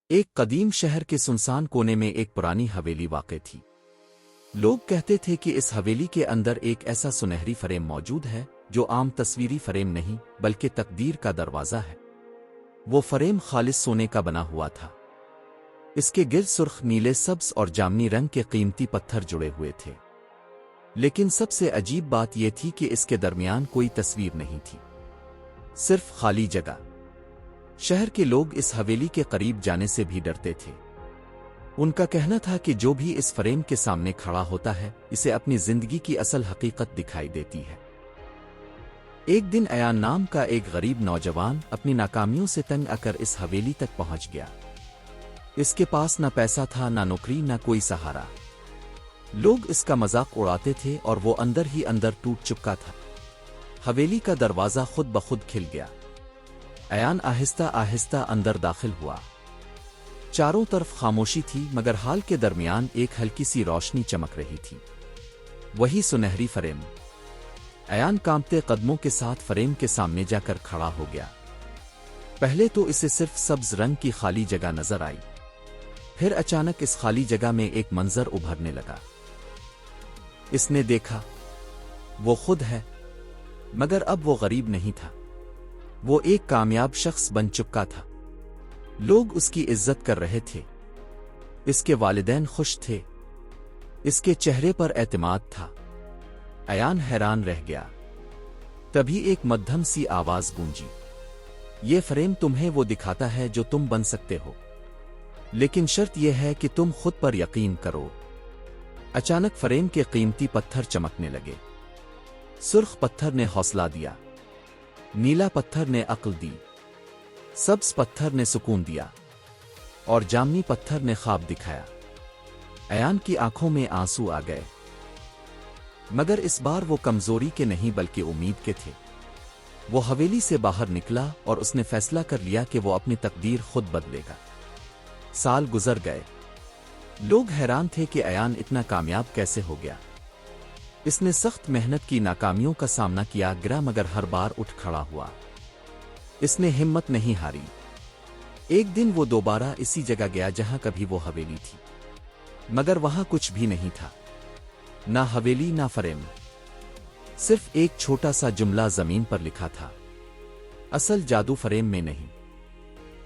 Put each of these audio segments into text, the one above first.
ایک قدیم شہر کے سنسان کونے میں ایک پرانی حویلی واقع تھی۔ لوگ کہتے تھے کہ اس حویلی کے اندر ایک ایسا سنہری فریم موجود ہے جو عام تصویری فریم نہیں بلکہ تقدیر کا دروازہ ہے۔ وہ فریم خالص سونے کا بنا ہوا تھا۔ اس کے گرد سرخ، نیلے، سبز اور جامنی رنگ کے قیمتی پتھر جڑے ہوئے تھے۔ لیکن سب سے عجیب بات یہ تھی کہ اس کے درمیان کوئی تصویر نہیں تھی، صرف خالی جگہ۔ شہر کے لوگ اس حویلی کے قریب جانے سے بھی ڈرتے تھے۔ ان کا کہنا تھا کہ جو بھی اس فریم کے سامنے کھڑا ہوتا ہے اسے اپنی زندگی کی اصل حقیقت دکھائی دیتی ہے۔ ایک دن ایان نام کا ایک غریب نوجوان اپنی ناکامیوں سے تنگ آ کر اس حویلی تک پہنچ گیا۔ اس کے پاس نہ پیسہ تھا، نہ نوکری، نہ کوئی سہارا۔ لوگ اس کا مذاق اڑاتے تھے اور وہ اندر ہی اندر ٹوٹ چکا تھا۔ حویلی کا دروازہ خود بخود کھل گیا۔ ایان آہستہ آہستہ اندر داخل ہوا۔ چاروں طرف خاموشی تھی، مگر حال کے درمیان ایک ہلکی سی روشنی چمک رہی تھی، وہی سنہری فریم۔ ایان کانپتے قدموں کے ساتھ فریم کے سامنے جا کر کھڑا ہو گیا۔ پہلے تو اسے صرف سبز رنگ کی خالی جگہ نظر آئی، پھر اچانک اس خالی جگہ میں ایک منظر ابھرنے لگا۔ اس نے دیکھا، وہ خود ہے، مگر اب وہ غریب نہیں تھا، وہ ایک کامیاب شخص بن چکا تھا۔ لوگ اس کی عزت کر رہے تھے، اس کے والدین خوش تھے، اس کے چہرے پر اعتماد تھا۔ ایان حیران رہ گیا۔ تبھی ایک مدھم سی آواز گونجی، یہ فریم تمہیں وہ دکھاتا ہے جو تم بن سکتے ہو، لیکن شرط یہ ہے کہ تم خود پر یقین کرو۔ اچانک فریم کے قیمتی پتھر چمکنے لگے۔ سرخ پتھر نے حوصلہ دیا، نیلا پتھر نے عقل دی، سبز پتھر نے سکون دیا، اور جامنی پتھر نے خواب دکھایا۔ ایان کی آنکھوں میں آنسو آ گئے، مگر اس بار وہ کمزوری کے نہیں بلکہ امید کے تھے۔ وہ حویلی سے باہر نکلا اور اس نے فیصلہ کر لیا کہ وہ اپنی تقدیر خود بدلے گا۔ سال گزر گئے۔ لوگ حیران تھے کہ ایان اتنا کامیاب کیسے ہو گیا۔ اس نے سخت محنت کی، ناکامیوں کا سامنا کیا، گرا، مگر ہر بار اٹھ کھڑا ہوا۔ اس نے ہمت نہیں ہاری۔ ایک دن وہ دوبارہ اسی جگہ گیا جہاں کبھی وہ حویلی تھی، مگر وہاں کچھ بھی نہیں تھا، نہ حویلی نہ فریم، صرف ایک چھوٹا سا جملہ زمین پر لکھا تھا، اصل جادو فریم میں نہیں،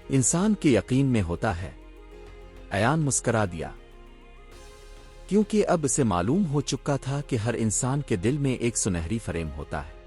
انسان کے یقین میں ہوتا ہے۔ ایان مسکرا دیا، کیونکہ اب اسے معلوم ہو چکا تھا کہ ہر انسان کے دل میں ایک سنہری فریم ہوتا ہے۔